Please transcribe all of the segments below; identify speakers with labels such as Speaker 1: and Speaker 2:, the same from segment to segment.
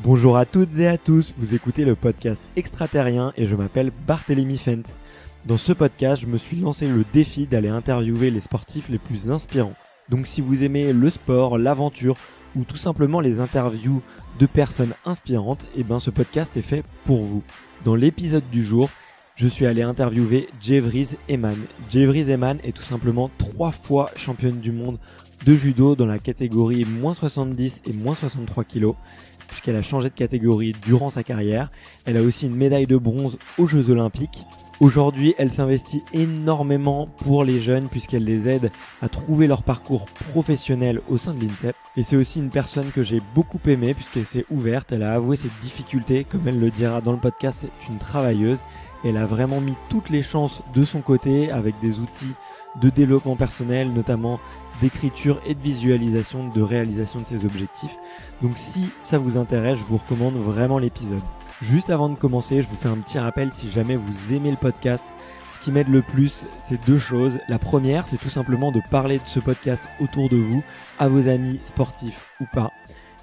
Speaker 1: Bonjour à toutes et à tous, vous écoutez le podcast Extraterrien et je m'appelle Barthélémy Fent. Dans ce podcast, je me suis lancé le défi d'aller interviewer les sportifs les plus inspirants. Donc si vous aimez le sport, l'aventure ou tout simplement les interviews de personnes inspirantes, ce podcast est fait pour vous. Dans l'épisode du jour, je suis allé interviewer Jevriz Eman. Jevriz Eman est tout simplement 3 fois championne du monde de judo dans la catégorie moins 70 et moins 63 kg, puisqu'elle a changé de catégorie durant sa carrière. Elle a aussi une médaille de bronze aux Jeux Olympiques. Aujourd'hui, elle s'investit énormément pour les jeunes puisqu'elle les aide à trouver leur parcours professionnel au sein de l'INSEP. Et c'est aussi une personne que j'ai beaucoup aimée puisqu'elle s'est ouverte, elle a avoué ses difficultés, comme elle le dira dans le podcast, c'est une travailleuse. Et elle a vraiment mis toutes les chances de son côté avec des outils de développement personnel, notamment d'écriture et de visualisation, de réalisation de ses objectifs. Donc si ça vous intéresse, je vous recommande vraiment l'épisode. Juste avant de commencer, je vous fais un petit rappel si jamais vous aimez le podcast. Ce qui m'aide le plus, c'est 2 choses. La première, c'est tout simplement de parler de ce podcast autour de vous, à vos amis sportifs ou pas.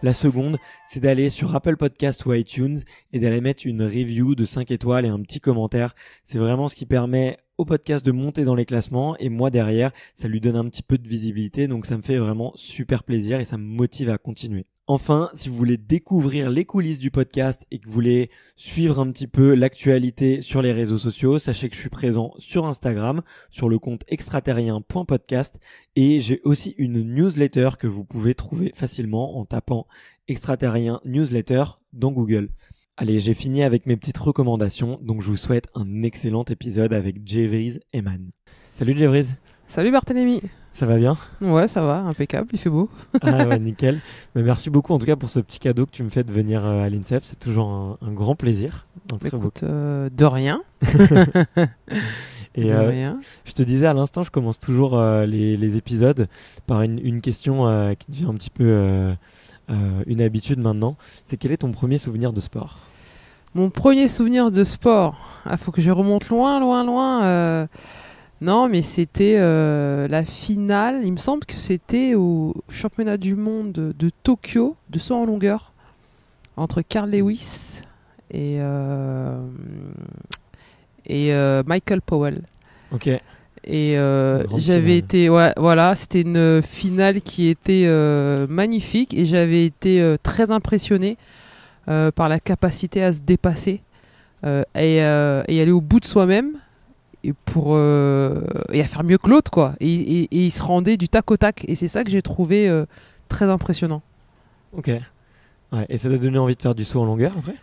Speaker 1: La seconde, c'est d'aller sur Apple Podcast ou iTunes et d'aller mettre une review de 5 étoiles et un petit commentaire. C'est vraiment ce qui permet au podcast de monter dans les classements et moi derrière, ça lui donne un petit peu de visibilité. Donc ça me fait vraiment super plaisir et ça me motive à continuer. Enfin, si vous voulez découvrir les coulisses du podcast et que vous voulez suivre un petit peu l'actualité sur les réseaux sociaux, sachez que je suis présent sur Instagram, sur le compte extraterrien.podcast et j'ai aussi une newsletter que vous pouvez trouver facilement en tapant extraterrien newsletter dans Google. Allez, j'ai fini avec mes petites recommandations, donc je vous souhaite un excellent épisode avec Jevriz Eman. Salut Jevriz.
Speaker 2: Salut Barthélémy.
Speaker 1: Ça va bien ?
Speaker 2: Ouais, ça va, impeccable, il fait beau.
Speaker 1: Ah ouais, nickel. Mais merci beaucoup en tout cas pour ce petit cadeau que tu me fais de venir à l'INSEP. C'est toujours un grand plaisir.
Speaker 2: Écoute, de rien.
Speaker 1: Et rien. Je te disais à l'instant, je commence toujours les épisodes par une question qui devient un petit peu une habitude maintenant. C'est quel est ton premier souvenir de sport ?
Speaker 2: Mon premier souvenir de sport, faut que je remonte loin. Non, mais c'était la finale. Il me semble que c'était au championnat du monde de Tokyo, de saut en longueur, entre Carl Lewis et Michael Powell.
Speaker 1: Ok.
Speaker 2: Et j'avais été, ouais, voilà, c'était une finale qui était magnifique et j'avais été très impressionné par la capacité à se dépasser et aller au bout de soi-même. Et à faire mieux que l'autre, quoi. Et il se rendait du tac au tac. Et c'est ça que j'ai trouvé très impressionnant.
Speaker 1: Ok. Ouais. Et ça t'a donné envie de faire du saut en longueur après ?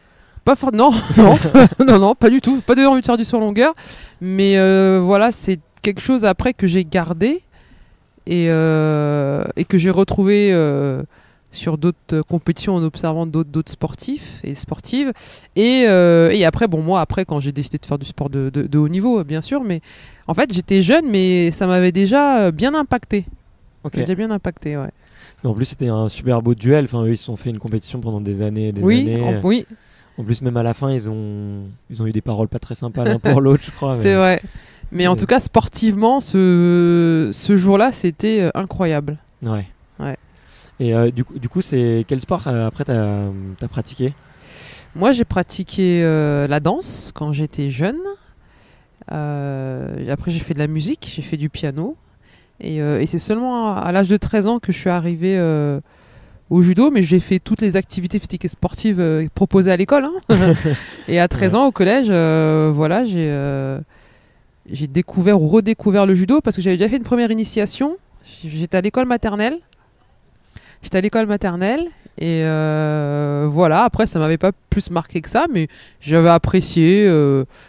Speaker 2: Non, pas du tout. Pas donné envie de faire du saut en longueur. Mais voilà, c'est quelque chose après que j'ai gardé et que j'ai retrouvé sur d'autres compétitions en observant d'autres sportifs et sportives et après moi quand j'ai décidé de faire du sport de haut niveau bien sûr, mais en fait j'étais jeune mais ça m'avait déjà bien impacté.
Speaker 1: Ok.
Speaker 2: Déjà bien impacté, ouais.
Speaker 1: En plus c'était un super beau duel, enfin eux ils se sont fait une compétition pendant des années et des années.
Speaker 2: Oui.
Speaker 1: En plus même à la fin ils ont eu des paroles pas très sympas l'un pour l'autre je crois.
Speaker 2: C'est vrai. Mais en tout cas sportivement ce jour-là c'était incroyable.
Speaker 1: Ouais. Et du coup, c'est quel sport après t'as pratiqué ?
Speaker 2: Moi, j'ai pratiqué la danse quand j'étais jeune. Après, j'ai fait de la musique, j'ai fait du piano. Et c'est seulement à l'âge de 13 ans que je suis arrivé au judo, mais j'ai fait toutes les activités physiques et sportives proposées à l'école. Hein. Et à 13 ans, au collège, voilà, j'ai découvert ou redécouvert le judo parce que j'avais déjà fait une première initiation. J'étais à l'école maternelle. Et voilà, après ça m'avait pas plus marqué que ça, mais j'avais apprécié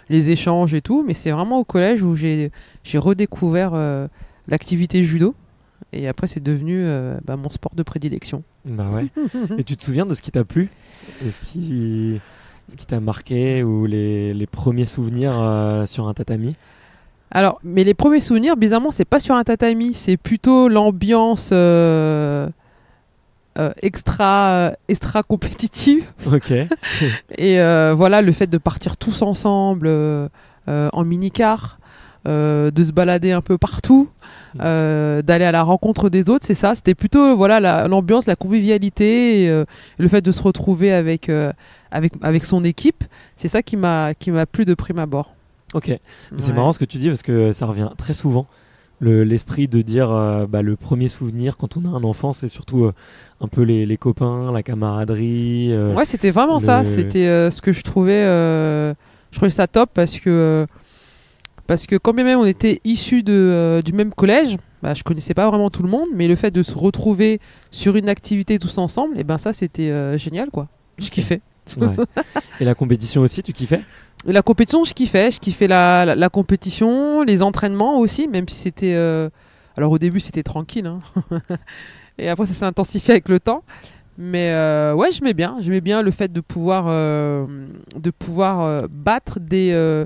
Speaker 2: les échanges et tout, mais c'est vraiment au collège où j'ai redécouvert l'activité judo et après c'est devenu mon sport de prédilection.
Speaker 1: Bah ouais. Et tu te souviens de ce qui t'a plu ? Et ce qui t'a marqué ou les premiers souvenirs sur un tatami ?
Speaker 2: Alors, mais les premiers souvenirs, bizarrement, c'est pas sur un tatami, c'est plutôt l'ambiance extra compétitive.
Speaker 1: Ok.
Speaker 2: Et voilà, le fait de partir tous ensemble en mini-car, de se balader un peu partout, d'aller à la rencontre des autres, c'est ça. C'était plutôt voilà l'ambiance, la convivialité, et, le fait de se retrouver avec son équipe. C'est ça qui m'a plu de prime abord.
Speaker 1: Ok, c'est marrant ce que tu dis parce que ça revient très souvent. L'esprit de dire le premier souvenir quand on a un enfant, c'est surtout un peu les copains, la camaraderie.
Speaker 2: Ouais, c'était vraiment ça. C'était ce que je trouvais ça top parce que quand bien même on était issus du même collège, je connaissais pas vraiment tout le monde, mais le fait de se retrouver sur une activité tous ensemble, et ben ça c'était génial quoi. Je kiffais.
Speaker 1: Ouais. Et la compétition aussi, tu kiffais?
Speaker 2: Et la compétition, je kiffais la compétition, les entraînements aussi, même si c'était... Alors au début, c'était tranquille, hein. Et après, ça s'est intensifié avec le temps. Mais ouais, j'aimais bien le fait de pouvoir battre des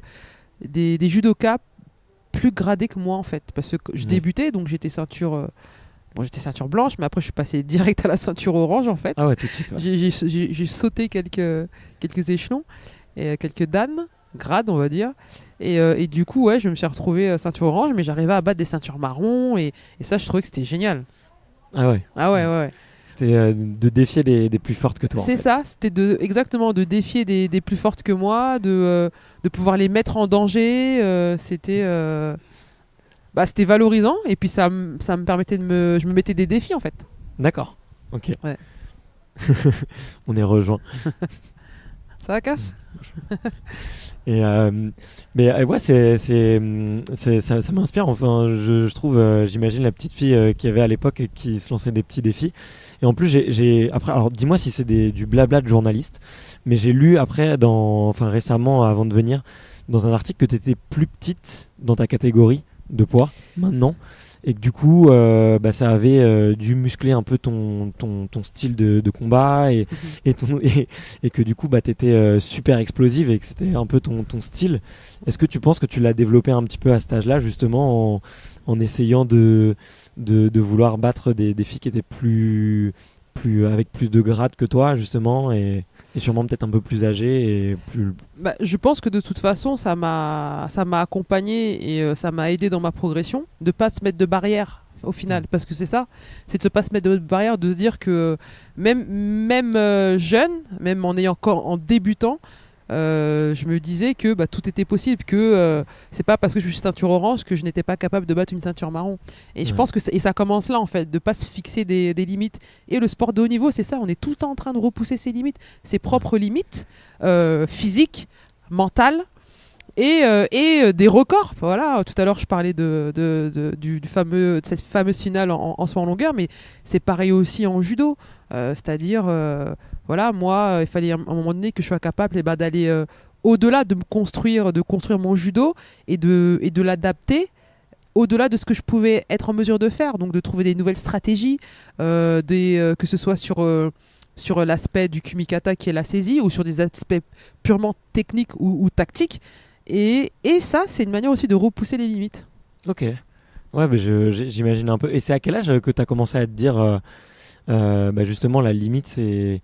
Speaker 2: judokas plus gradés que moi, en fait. Parce que je débutais, donc j'étais ceinture blanche, mais après, je suis passé direct à la ceinture orange, en fait.
Speaker 1: Ah ouais, tout de suite. Ouais.
Speaker 2: J'ai sauté quelques échelons. Et quelques grades on va dire, et du coup ouais je me suis retrouvé ceinture orange, mais j'arrivais à battre des ceintures marron, et ça je trouvais que c'était génial.
Speaker 1: Ah ouais. C'était de défier des plus fortes que toi.
Speaker 2: C'est ça, c'était exactement de défier des plus fortes que moi, de pouvoir les mettre en danger. C'était valorisant, et puis ça me permettait je me mettais des défis en fait.
Speaker 1: D'accord, ok.
Speaker 2: Ouais.
Speaker 1: On est rejoints.
Speaker 2: Ça va, Caf?
Speaker 1: Et mais ouais, ça m'inspire. Enfin, je trouve, j'imagine la petite fille qu'il y avait à l'époque et qui se lançait des petits défis. Et en plus, après, alors dis-moi si c'est du blabla de journaliste, mais j'ai lu après, récemment, avant de venir, dans un article que tu étais plus petite dans ta catégorie de poids maintenant. Et que du coup, ça avait dû muscler un peu ton style de combat, et que du coup, t'étais super explosive et que c'était un peu ton style. Est-ce que tu penses que tu l'as développé un petit peu à cet âge-là, justement, en essayant de vouloir battre des filles qui étaient plus avec plus de grade que toi, justement, et sûrement peut-être un peu plus âgées et plus...
Speaker 2: Je pense que de toute façon, ça m'a accompagné, et ça m'a aidé dans ma progression, de pas se mettre de barrière au final, parce que c'est ça, c'est de se pas se mettre de barrière, de se dire que même jeune, même en débutant, je me disais que tout était possible, que c'est pas parce que je suis ceinture orange que je n'étais pas capable de battre une ceinture marron. Et je pense que ça commence là en fait, de pas se fixer des limites. Et le sport de haut niveau, c'est ça, on est tout le temps en train de repousser ses limites, ses propres limites physiques, mentales, et des records. Voilà, tout à l'heure je parlais de cette fameuse finale en saut en longueur, mais c'est pareil aussi en judo. C'est-à-dire, voilà, moi, il fallait à un moment donné que je sois capable d'aller au-delà, de construire mon judo, et de l'adapter au-delà de ce que je pouvais être en mesure de faire. Donc de trouver des nouvelles stratégies, que ce soit sur l'aspect du kumikata qui est la saisie, ou sur des aspects purement techniques ou tactiques. Et ça, c'est une manière aussi de repousser les limites. Ok.
Speaker 1: Ouais, mais j'imagine un peu. Et c'est à quel âge que tu as commencé à te dire... justement, la limite, c'est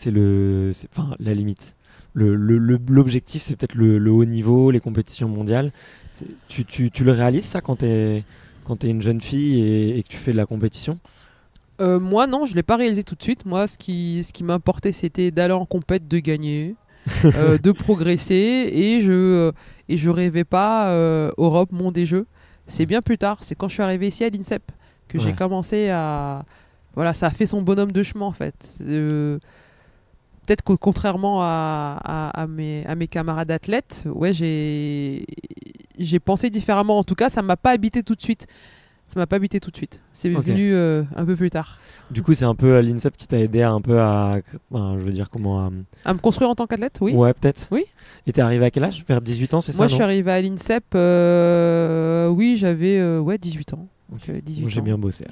Speaker 1: la limite. L'objectif, c'est peut-être le haut niveau, les compétitions mondiales. Tu le réalises ça quand t'es une jeune fille et que tu fais de la compétition?
Speaker 2: Moi, non, je l'ai pas réalisé tout de suite. Moi, ce qui m'importait, c'était d'aller en compète, de gagner, de progresser, et je rêvais pas Europe, monde et jeux. C'est bien plus tard. C'est quand je suis arrivé ici à l'INSEP que j'ai commencé à... Voilà, ça a fait son bonhomme de chemin en fait. Peut-être que contrairement à mes camarades athlètes, ouais, j'ai pensé différemment. En tout cas, ça m'a pas habité tout de suite. C'est venu un peu plus tard.
Speaker 1: Du coup, c'est un peu l'INSEP qui t'a aidé un peu à
Speaker 2: me construire en tant qu'athlète, oui.
Speaker 1: Ouais, peut-être.
Speaker 2: Oui.
Speaker 1: Et t'es arrivé à quel âge? Vers 18 ans, c'est ça?
Speaker 2: Moi, je suis arrivé à l'INSEP, oui, j'avais 18 ans.
Speaker 1: Okay. J'ai bien bossé.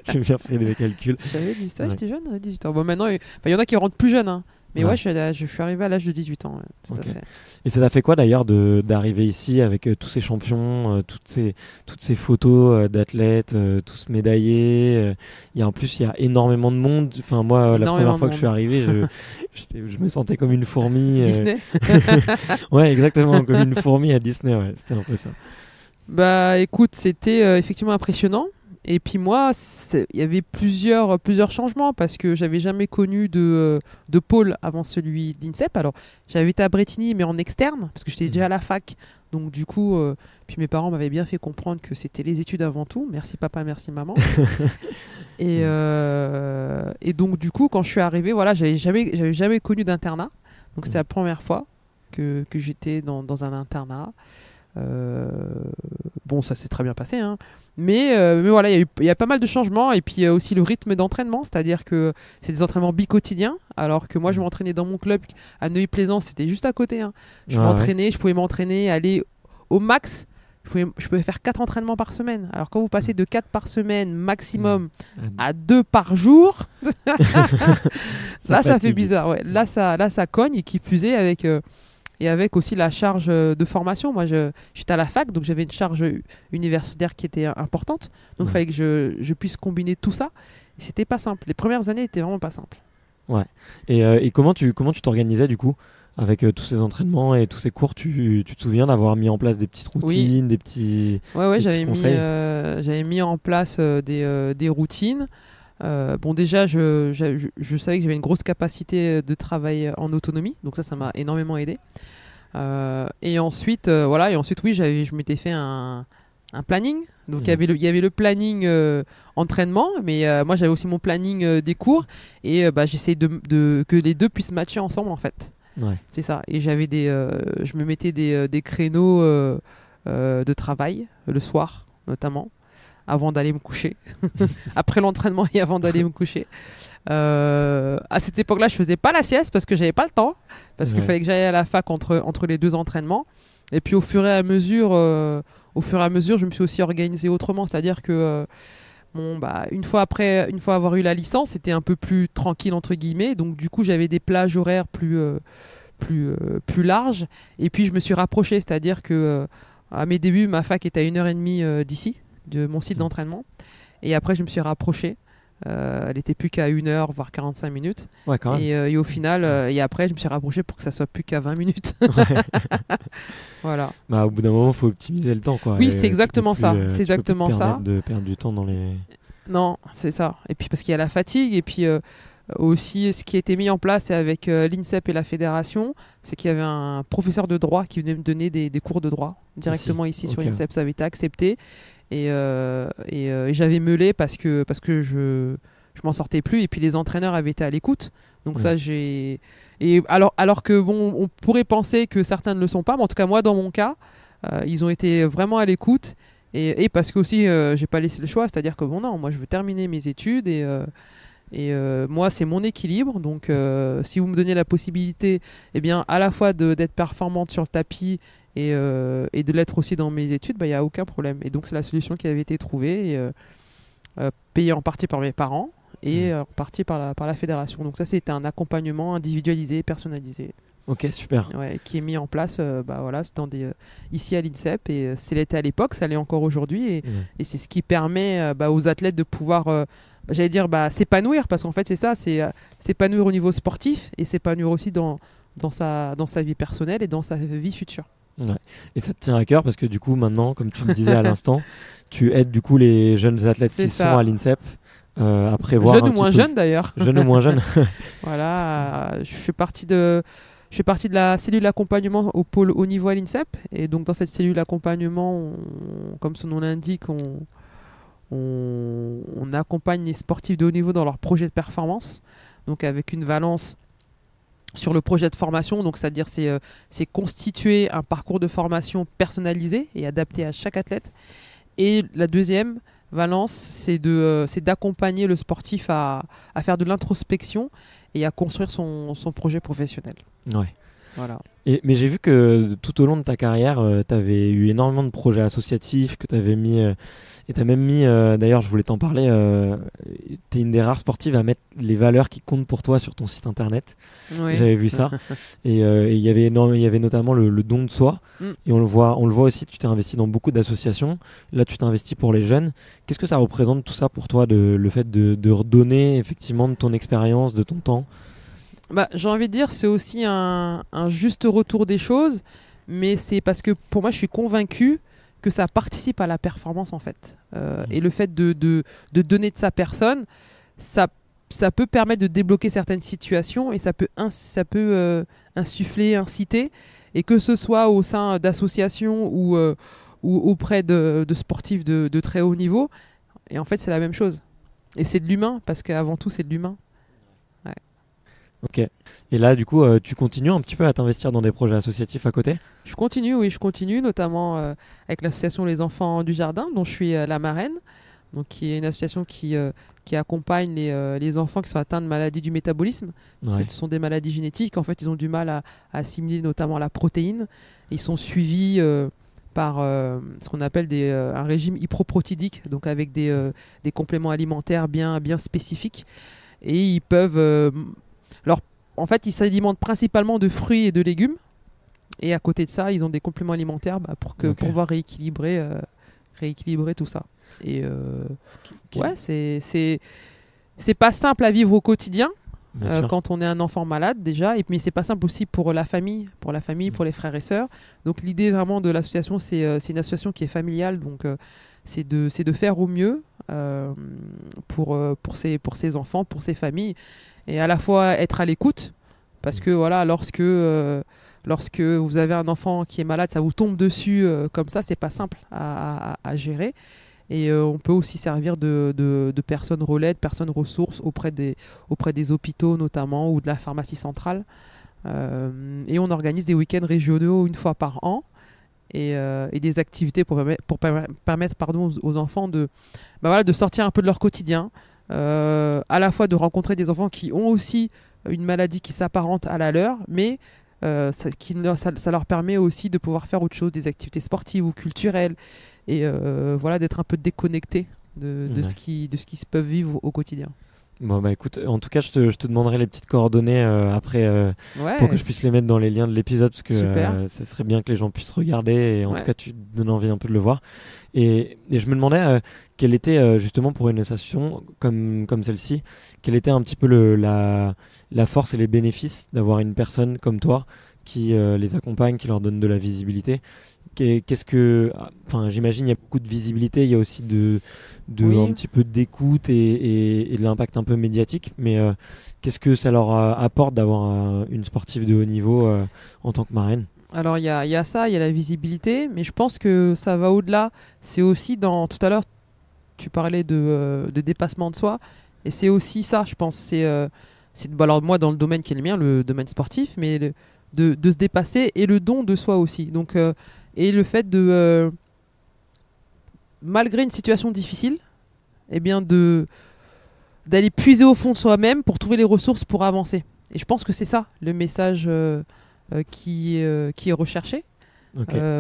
Speaker 1: J'ai bien fait les calculs.
Speaker 2: J'avais 18 ans, j'étais jeune, 18 ans. Bon, maintenant, il y en a qui rentrent plus jeunes, hein. Mais ouais, je suis arrivé à l'âge de 18 ans, tout à fait.
Speaker 1: Et ça t'a fait quoi d'ailleurs d'arriver ici avec tous ces champions, toutes ces photos d'athlètes, tous médaillés. En plus, il y a énormément de monde. Enfin, moi, la première fois que je suis arrivé, je me sentais comme une fourmi.
Speaker 2: Disney.
Speaker 1: Ouais, exactement, comme une fourmi à Disney. Ouais, c'était un peu ça.
Speaker 2: Bah, écoute, c'était effectivement impressionnant. Et puis moi, il y avait plusieurs changements parce que j'avais jamais connu de pôle avant celui d'INSEP. Alors, j'avais été à Bretigny, mais en externe, parce que j'étais déjà à la fac. Donc du coup, puis mes parents m'avaient bien fait comprendre que c'était les études avant tout. Merci papa, merci maman. Et donc du coup, quand je suis arrivé, voilà, j'avais jamais connu d'internat. Donc c'était la première fois que j'étais dans un internat. Bon, ça s'est très bien passé, hein. Mais voilà, il y a pas mal de changements. Et puis aussi le rythme d'entraînement, c'est-à-dire que c'est des entraînements bi-quotidiens, alors que moi je m'entraînais dans mon club à Neuilly-Plaisance, c'était juste à côté, hein. Je pouvais m'entraîner, aller au max. Je pouvais faire 4 entraînements par semaine. Alors quand vous passez de 4 par semaine maximum à 2 par jour, là ça fait bizarre. Ouais. Là ça cogne, et qui plus est avec aussi la charge de formation. Moi, j'étais à la fac, donc j'avais une charge universitaire qui était importante. Donc, il fallait que je puisse combiner tout ça. Et c'était pas simple. Les premières années étaient vraiment pas simples.
Speaker 1: Ouais. Et comment tu t'organisais, du coup, avec tous ces entraînements et tous ces cours? Tu te souviens d'avoir mis en place des petites routines, des petits conseils?
Speaker 2: J'avais mis en place des routines. Bon, déjà, je savais que j'avais une grosse capacité de travail en autonomie, donc ça m'a énormément aidé. Et ensuite, oui, je m'étais fait un planning. Donc il y avait le planning entraînement, mais moi j'avais aussi mon planning des cours, et j'essayais que les deux puissent matcher ensemble, en fait.
Speaker 1: Ouais.
Speaker 2: C'est ça. Et je me mettais des créneaux de travail le soir, notamment, avant d'aller me coucher, après l'entraînement et avant d'aller me coucher. À cette époque-là, je faisais pas la sieste parce que j'avais pas le temps, parce qu'il fallait que j'aille à la fac entre les deux entraînements. Et puis au fur et à mesure, je me suis aussi organisé autrement, c'est-à-dire que une fois avoir eu la licence, c'était un peu plus tranquille entre guillemets. Donc du coup, j'avais des plages horaires plus larges. Et puis je me suis rapproché, c'est-à-dire que à mes débuts, ma fac était à 1h30 d'ici, de mon site d'entraînement. Et après, je me suis rapproché. Elle n'était plus qu'à 1h, voire 45 minutes.
Speaker 1: Ouais, quand même.
Speaker 2: Et au final, et après, je me suis rapproché pour que ça soit plus qu'à 20 minutes. Voilà.
Speaker 1: Au bout d'un moment, il faut optimiser le temps, quoi.
Speaker 2: Oui, c'est exactement ça.
Speaker 1: C'est exactement ça. De perdre du temps dans les...
Speaker 2: Non, c'est ça. Et puis parce qu'il y a la fatigue, et puis aussi ce qui a été mis en place avec l'INSEP et la fédération, c'est qu'il y avait un professeur de droit qui venait me donner des cours de droit directement ici sur l'INSEP. Ça avait été accepté. Et j'avais meulé parce que je m'en sortais plus, et puis les entraîneurs avaient été à l'écoute, donc ça alors que bon, on pourrait penser que certains ne le sont pas, mais en tout cas moi dans mon cas, ils ont été vraiment à l'écoute, et parce que aussi j'ai pas laissé le choix, c'est-à-dire que non, moi je veux terminer mes études, et moi c'est mon équilibre, donc si vous me donnez la possibilité, eh bien à la fois d'être performante sur le tapis et de l'être aussi dans mes études, il n'y a aucun problème. Et donc c'est la solution qui avait été trouvée, payée en partie par mes parents et en partie par la fédération. Donc ça, c'était un accompagnement individualisé, personnalisé.
Speaker 1: Ok, super.
Speaker 2: Ouais, qui est mis en place ici à l'INSEP, et c'est l'était à l'époque, ça l'est encore aujourd'hui, et c'est ce qui permet aux athlètes de pouvoir s'épanouir, parce qu'en fait c'est ça, c'est s'épanouir au niveau sportif et s'épanouir aussi dans sa vie personnelle et dans sa vie future.
Speaker 1: Ouais. Et ça te tient à cœur parce que du coup maintenant, comme tu me disais à l'instant, tu aides du coup les jeunes athlètes qui sont à l'INSEP à prévoir
Speaker 2: jeunes ou moins jeunes d'ailleurs.
Speaker 1: Jeunes ou moins jeunes.
Speaker 2: Voilà, je fais partie de la cellule d'accompagnement au pôle haut niveau à l'INSEP, et donc dans cette cellule d'accompagnement, comme son nom l'indique, on accompagne les sportifs de haut niveau dans leur projet de performance, donc avec une valence sur le projet de formation, donc c'est-à-dire c'est constituer un parcours de formation personnalisé et adapté à chaque athlète. Et la deuxième valence, c'est d'accompagner le sportif à faire de l'introspection et à construire son projet professionnel.
Speaker 1: Ouais.
Speaker 2: Voilà.
Speaker 1: Mais j'ai vu que tout au long de ta carrière, tu avais eu énormément de projets associatifs, que tu avais mis, et tu as même mis, d'ailleurs je voulais t'en parler, tu es une des rares sportives à mettre les valeurs qui comptent pour toi sur ton site internet.
Speaker 2: Oui.
Speaker 1: J'avais vu ça. Et il y avait notamment le don de soi. Et on le voit aussi, tu t'es investi dans beaucoup d'associations. Là, tu t'es investi pour les jeunes. Qu'est-ce que ça représente tout ça pour toi, le fait de redonner effectivement de ton expérience, de ton temps?
Speaker 2: J'ai envie de dire, c'est aussi un juste retour des choses, mais c'est parce que pour moi, je suis convaincu que ça participe à la performance en fait. Et le fait de donner de sa personne, ça peut permettre de débloquer certaines situations et ça peut insuffler, inciter, et que ce soit au sein d'associations ou auprès de sportifs de très haut niveau. Et en fait, c'est la même chose. Et c'est de l'humain, parce qu'avant tout, c'est de l'humain. Ouais.
Speaker 1: Ok. Et là, du coup, tu continues un petit peu à t'investir dans des projets associatifs à côté?
Speaker 2: Je continue, notamment avec l'association Les Enfants du Jardin, dont je suis la marraine, donc qui est une association qui accompagne les enfants qui sont atteints de maladies du métabolisme.
Speaker 1: Ouais.
Speaker 2: Ce sont des maladies génétiques. En fait, ils ont du mal à assimiler notamment la protéine. Ils sont suivis par ce qu'on appelle un régime hypoprotidique, donc avec des compléments alimentaires bien spécifiques. Et ils peuvent... en fait, ils s'alimentent principalement de fruits et de légumes. Et à côté de ça, ils ont des compléments alimentaires pour pouvoir rééquilibrer tout ça. Et ouais, c'est pas simple à vivre au quotidien quand on est un enfant malade déjà, mais c'est pas simple aussi pour la famille, pour les frères et sœurs. Donc l'idée vraiment de l'association, c'est une association qui est familiale, donc c'est de faire au mieux pour ces enfants, pour ces familles, et à la fois être à l'écoute, parce que voilà, lorsque vous avez un enfant qui est malade, ça vous tombe dessus comme ça, c'est pas simple à gérer. Et on peut aussi servir de personnes relais, de personnes ressources auprès des hôpitaux notamment, ou de la pharmacie centrale. Et on organise des week-ends régionaux une fois par an, et des activités pour permettre aux enfants de sortir un peu de leur quotidien, à la fois de rencontrer des enfants qui ont aussi une maladie qui s'apparente à la leur, mais ça leur permet aussi de pouvoir faire autre chose, des activités sportives ou culturelles, et d'être un peu déconnecté de ce qui se peut vivre au quotidien.
Speaker 1: Bon bah écoute, en tout cas je te demanderai les petites coordonnées après pour que je puisse les mettre dans les liens de l'épisode, parce que ça serait bien que les gens puissent regarder, et en tout cas tu donnes envie un peu de le voir. Et je me demandais quelle était justement pour une association comme celle-ci, quelle était un petit peu la force et les bénéfices d'avoir une personne comme toi qui les accompagne, qui leur donne de la visibilité. J'imagine il y a beaucoup de visibilité, il y a aussi un petit peu d'écoute et de l'impact un peu médiatique, mais qu'est-ce que ça leur apporte d'avoir une sportive de haut niveau en tant que marraine?
Speaker 2: Alors il y a ça, il y a la visibilité, mais je pense que ça va au-delà. C'est aussi tout à l'heure tu parlais de dépassement de soi, et c'est aussi ça, je pense. Alors moi, dans le domaine qui est le mien, le domaine sportif, mais de se dépasser, et le don de soi aussi. Donc et le fait malgré une situation difficile, d'aller puiser au fond de soi-même pour trouver les ressources pour avancer. Et je pense que c'est ça le message qui est recherché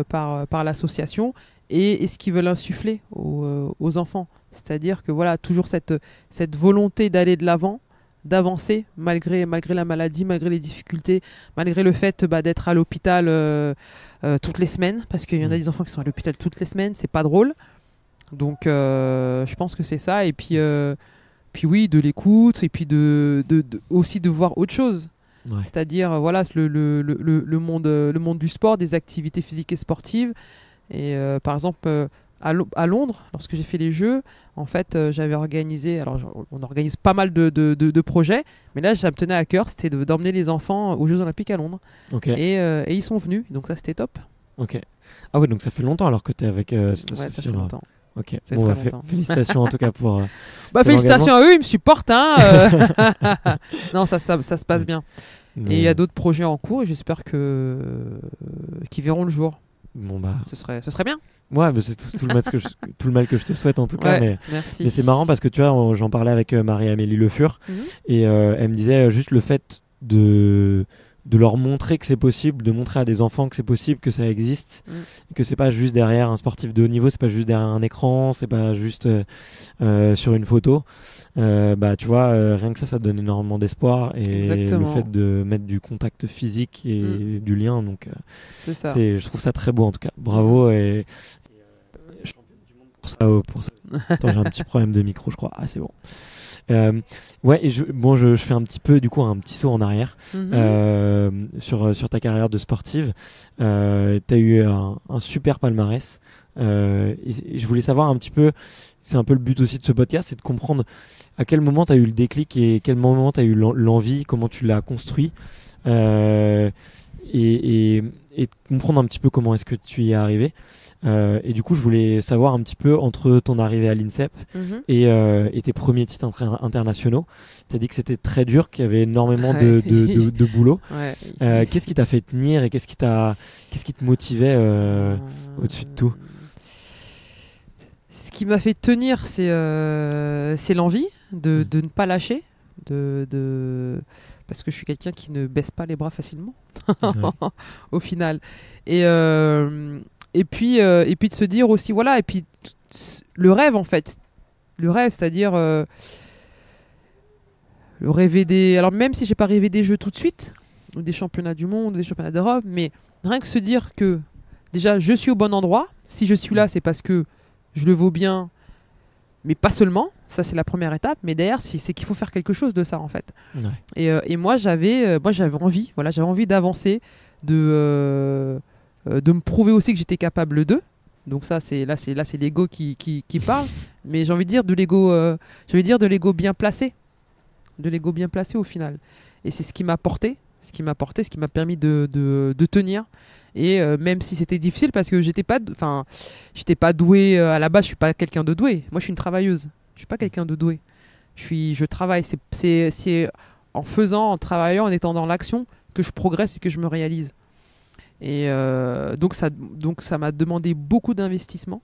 Speaker 2: par l'association, et ce qu'ils veulent insuffler aux enfants. C'est-à-dire que voilà, toujours cette volonté d'aller de l'avant, d'avancer malgré la maladie, malgré les difficultés, malgré le fait d'être à l'hôpital toutes les semaines, parce qu'il y en a des enfants qui sont à l'hôpital toutes les semaines, c'est pas drôle. Donc je pense que c'est ça, et puis oui, de l'écoute, et puis aussi de voir autre chose. Ouais. C'est-à-dire voilà, le monde du sport, des activités physiques et sportives. Et par exemple à Londres, lorsque j'ai fait les Jeux, en fait j'avais organisé, on organise pas mal de projets, mais là ça me tenait à cœur, c'était d'emmener les enfants aux Jeux Olympiques à Londres. Et ils sont venus, donc ça c'était top.
Speaker 1: Ah ouais, donc ça fait longtemps alors que tu es avec cette association.
Speaker 2: Ça fait longtemps.
Speaker 1: Ok, félicitations en tout cas pour
Speaker 2: félicitations à eux, ils me supportent Non, ça se passe bien. Et il y a d'autres projets en cours, et j'espère qu'ils verront le jour.
Speaker 1: Bon bah
Speaker 2: ce serait bien.
Speaker 1: Ouais, mais c'est tout le mal que je te souhaite en tout cas. Mais c'est marrant parce que tu vois, j'en parlais avec Marie-Amélie Le Fur, et elle me disait juste le fait de de leur montrer que c'est possible, de montrer à des enfants que c'est possible, que ça existe, que c'est pas juste derrière un sportif de haut niveau, c'est pas juste derrière un écran, c'est pas juste sur une photo. Tu vois, rien que ça donne énormément d'espoir, et
Speaker 2: Exactement.
Speaker 1: le fait de mettre du contact physique et du lien, donc
Speaker 2: C'est ça.
Speaker 1: je trouve ça très beau en tout cas. Bravo, et championne du monde pour ça. Attends, j'ai un petit problème de micro, je crois. Ah, c'est bon. Ouais, et je fais un petit peu, du coup, un petit saut en arrière sur ta carrière de sportive. T'as eu un super palmarès. Et je voulais savoir un petit peu, c'est un peu le but aussi de ce podcast, c'est de comprendre à quel moment tu as eu le déclic et quel moment tu as eu l'envie, comment tu l'as construit, et de comprendre un petit peu comment est-ce que tu y es arrivé. Et du coup, je voulais savoir un petit peu, entre ton arrivée à l'INSEP et tes premiers titres internationaux, tu as dit que c'était très dur, qu'il y avait énormément de boulot.
Speaker 2: Ouais.
Speaker 1: Qu'est-ce qui t'a fait tenir et qu'est-ce qui te motivait au-dessus de tout?
Speaker 2: Ce qui m'a fait tenir, c'est l'envie de ne pas lâcher, parce que je suis quelqu'un qui ne baisse pas les bras facilement, au final. Et puis de se dire aussi, voilà, et puis le rêve en fait. Le rêve, c'est-à-dire le rêver des... Alors même si j'ai pas rêvé des jeux tout de suite, ou des championnats du monde, des championnats d'Europe, mais rien que se dire que déjà je suis au bon endroit, si je suis là c'est parce que je le vaux bien, mais pas seulement, ça c'est la première étape, mais derrière c'est qu'il faut faire quelque chose de ça en fait. Ouais. Et moi j'avais envie, voilà, j'avais envie d'avancer, de me prouver aussi que j'étais capable d'eux. Donc ça c'est l'ego qui parle, mais j'ai envie de dire de l'ego bien placé, au final. Et c'est ce qui m'a porté, ce qui m'a permis de tenir. Et même si c'était difficile, parce que j'étais pas douée à la base, je suis pas quelqu'un de doué. Moi je suis une travailleuse, je suis pas quelqu'un de doué. Je travaille, c'est en faisant, en travaillant, en étant dans l'action que je progresse et que je me réalise. Et donc ça m'a demandé beaucoup d'investissement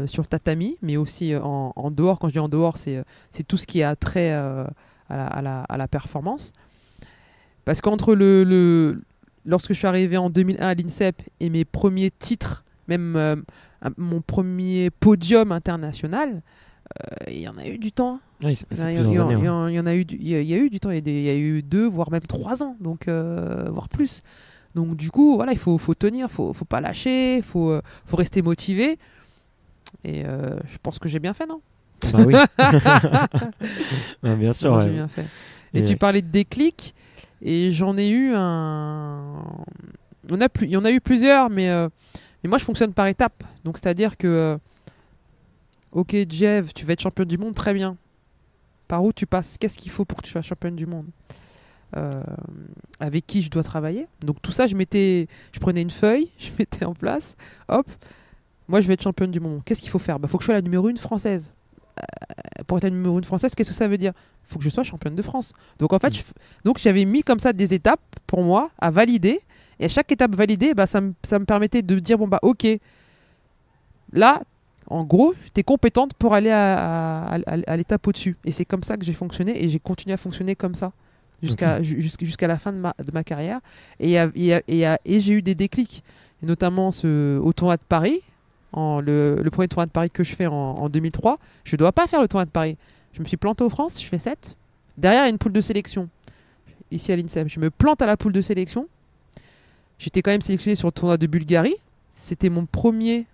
Speaker 2: sur le tatami, mais aussi en dehors. Quand je dis en dehors, c'est tout ce qui a trait à la performance. Parce qu'entre lorsque je suis arrivé en 2001 à l'INSEP et mes premiers titres, même mon premier podium international, il y en a eu du temps.
Speaker 1: Oui, c'est passé plusieurs années.
Speaker 2: Il y a eu du temps, il y a eu 2, voire même 3 ans, donc, voire plus. Donc du coup, voilà, il faut tenir, faut pas lâcher, faut rester motivé. Et je pense que j'ai bien fait, non?
Speaker 1: Bah oui. Bah, bien sûr.
Speaker 2: J'ai bien fait. Et tu parlais de déclic, et j'en ai eu un... Il y en a eu plusieurs, mais moi je fonctionne par étapes. Donc c'est-à-dire que, ok Jeff, tu vas être championne du monde, très bien. Par où tu passes? Qu'est-ce qu'il faut pour que tu sois championne du monde? Avec qui je dois travailler. Donc tout ça, je prenais une feuille, je mettais en place, hop, moi je vais être championne du monde. Qu'est-ce qu'il faut faire? Faut que je sois la numéro 1 française. Pour être la numéro 1 française, qu'est-ce que ça veut dire? Faut que je sois championne de France. Donc en fait, j'avais mis comme ça des étapes pour moi à valider, et à chaque étape validée, ça me permettait de dire, ok, là, en gros, tu es compétente pour aller à l'étape au-dessus. Et c'est comme ça que j'ai fonctionné, et j'ai continué à fonctionner comme ça jusqu'à la fin de ma carrière. Et j'ai eu des déclics, et notamment au tournoi de Paris, le premier tournoi de Paris que je fais en 2003. Je ne dois pas faire le tournoi de Paris. Je me suis planté aux France, je fais 7. Derrière, il y a une poule de sélection, ici à l'INSEP. Je me plante à la poule de sélection. J'étais quand même sélectionné sur le tournoi de Bulgarie. C'était mon premier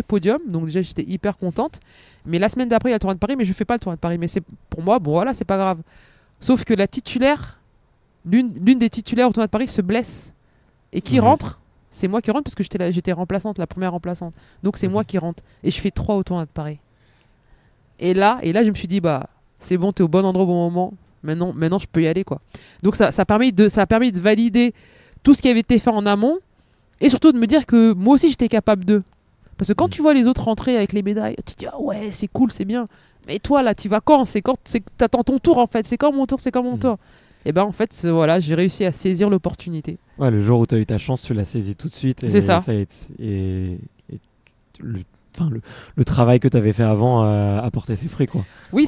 Speaker 2: podium, donc déjà j'étais hyper contente. Mais la semaine d'après, il y a le tournoi de Paris, mais je ne fais pas le tournoi de Paris. Mais pour moi, bon voilà, c'est pas grave. Sauf que la titulaire, l'une des titulaires au tournoi de Paris se blesse. Et qui rentre? C'est moi qui rentre, parce que j'étais remplaçante, la première remplaçante. Donc c'est moi qui rentre. Et je fais 3 au tournoi de Paris. Et là, je me suis dit, c'est bon, t'es au bon endroit au bon moment. Maintenant je peux y aller, quoi. Donc ça a permis de valider tout ce qui avait été fait en amont. Et surtout de me dire que moi aussi j'étais capable d'eux. Parce que quand tu vois les autres rentrer avec les médailles, tu te dis, ah ouais, c'est cool, c'est bien. Mais toi, là, tu vas quand? T'attends ton tour, en fait. C'est quand mon tour? Et en fait, voilà, j'ai réussi à saisir l'opportunité.
Speaker 1: Ouais, le jour où tu as eu ta chance, tu l'as saisi tout de suite.
Speaker 2: C'est ça.
Speaker 1: Et le travail que tu avais fait avant a porté ses fruits, quoi.
Speaker 2: Oui,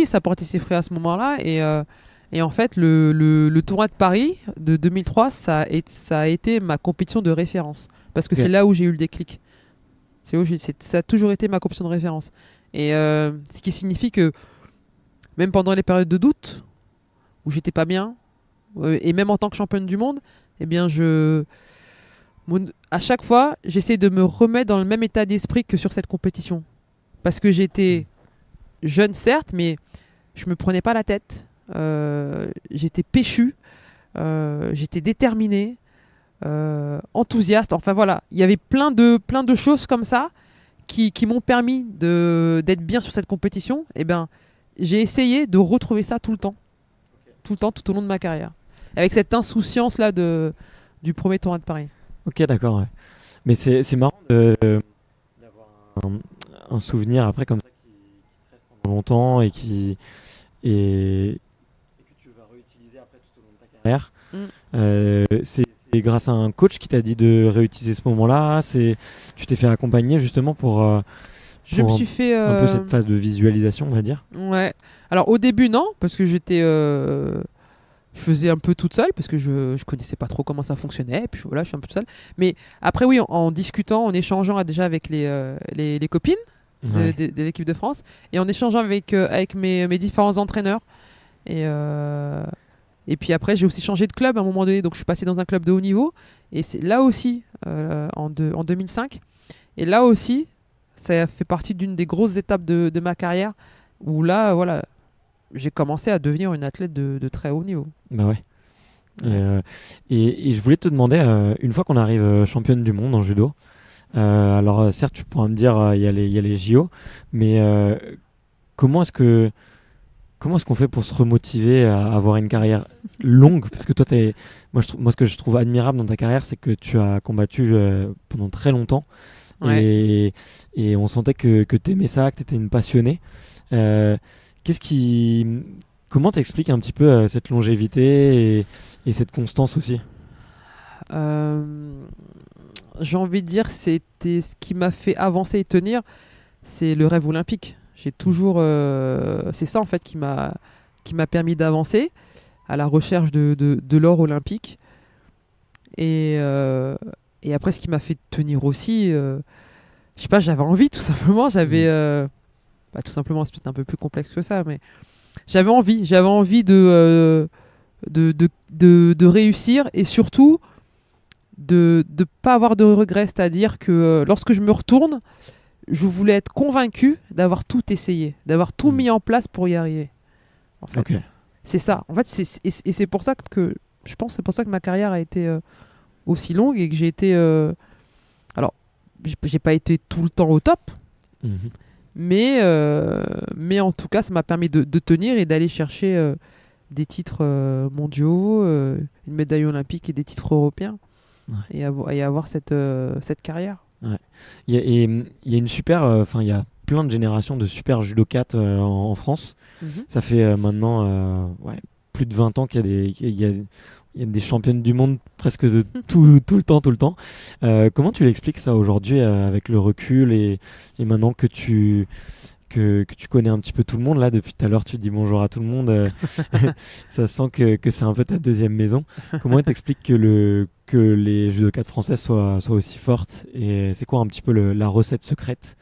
Speaker 2: ça portait ses fruits à ce moment-là. Et en fait, le tournoi de Paris de 2003, ça a été ma compétition de référence. Parce que c'est là où j'ai eu le déclic. Ça a toujours été ma compétition de référence. Et ce qui signifie que même pendant les périodes de doute, où j'étais pas bien, et même en tant que championne du monde, eh bien à chaque fois, j'essaie de me remettre dans le même état d'esprit que sur cette compétition. Parce que j'étais jeune, certes, mais je me prenais pas la tête. J'étais péchu, j'étais déterminé, enthousiaste. Enfin voilà, il y avait plein de choses comme ça qui m'ont permis d'être bien sur cette compétition. Et ben, j'ai essayé de retrouver ça tout le temps, tout au long de ma carrière, avec cette insouciance là du premier tournoi de Paris.
Speaker 1: Ok, d'accord. Ouais. Mais c'est marrant d'avoir un souvenir après comme ça qui te reste pendant longtemps et que tu vas réutiliser après tout au long de ta carrière. C'est grâce à un coach qui t'a dit de réutiliser ce moment-là. Tu t'es fait accompagner justement pour
Speaker 2: je me suis fait
Speaker 1: un peu cette phase de visualisation, on va dire.
Speaker 2: Ouais. Alors au début non, parce que je faisais un peu toute seule parce que je connaissais pas trop comment ça fonctionnait, et puis voilà, je suis un peu toute seule. Mais après oui, en discutant, en échangeant déjà avec les copines de l'équipe de France, et en échangeant avec mes différents entraîneurs. Et puis après, j'ai aussi changé de club à un moment donné, donc je suis passé dans un club de haut niveau. Et c'est là aussi, en 2005. Et là aussi, ça fait partie d'une des grosses étapes de ma carrière, où là, voilà, j'ai commencé à devenir une athlète de très haut niveau.
Speaker 1: Bah ouais. Et je voulais te demander, une fois qu'on arrive championne du monde en judo, alors certes tu pourras me dire il y a les JO, mais comment est-ce qu'on fait pour se remotiver à avoir une carrière longue? Parce que toi, moi ce que je trouve admirable dans ta carrière, c'est que tu as combattu pendant très longtemps. Ouais. Et on sentait que tu aimais ça, que tu étais une passionnée. Comment t'expliques un petit peu cette longévité et cette constance aussi?
Speaker 2: J'ai envie de dire, c'était ce qui m'a fait avancer et tenir, c'est le rêve olympique. J'ai toujours, c'est ça en fait qui m'a permis d'avancer à la recherche de l'or olympique. Et après, ce qui m'a fait tenir aussi, je sais pas, j'avais envie tout simplement. Tout simplement, c'est peut-être un peu plus complexe que ça, mais j'avais envie de réussir, et surtout de pas avoir de regrets. C'est-à-dire que lorsque je me retourne, je voulais être convaincu d'avoir tout essayé, d'avoir tout mis en place pour y arriver. En fait, c'est ça. En fait, c'est pour ça que je pense, c'est pour ça que ma carrière a été aussi longue, et que j'ai été. Alors, j'ai pas été tout le temps au top, mais en tout cas, ça m'a permis de tenir et d'aller chercher des titres mondiaux, une médaille olympique et des titres européens, et avoir cette carrière.
Speaker 1: Ouais. Il y a une super, il y a plein de générations de super judokates en France. Ça fait maintenant plus de 20 ans qu'il y a des championnes du monde presque de tout le temps. Comment tu l'expliques ça aujourd'hui avec le recul et maintenant que tu connais un petit peu tout le monde là, depuis tout à l'heure tu dis bonjour à tout le monde, ça sent que c'est un peu ta deuxième maison. Comment t'expliques que les judokates françaises soient aussi fortes, et c'est quoi un petit peu la recette secrète